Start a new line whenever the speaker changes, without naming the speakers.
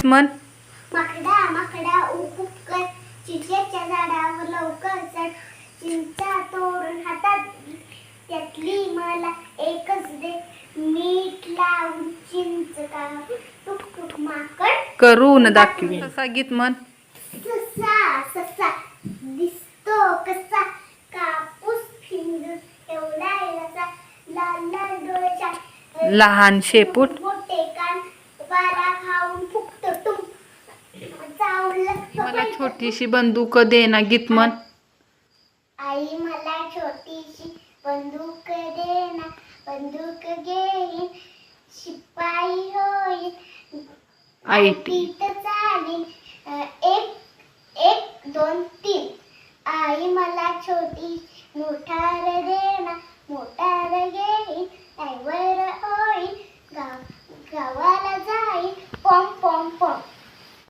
गीत म्हण.
माकडा माकडा उकूक कर, चिंचेच्या झाडावर लवकर चढ, चिंचा तोडून हातात त्यातली मला एकच दे, मीठ लावून चिंच काढ, टुक टुक माकड
करून दाखवी. ससा गीत म्हण.
ससा ससा दिसतो कसा, कापूस फिंदून एवढा रसा, लाल लाल डोळ्याच्या
लहान शेपूट,
मोठे कान, वारा खाऊन फुकतो टुम, चावलं
मला छोटीशी बंदूक दे ना. गीत म्हण.
आई मला छोटीशी बंदूक दे ना, बंदूक घेईन शिपाई होईन,
आईटी
चालेल. एक एक दोन तीन. आई मला छोटी मोठार दे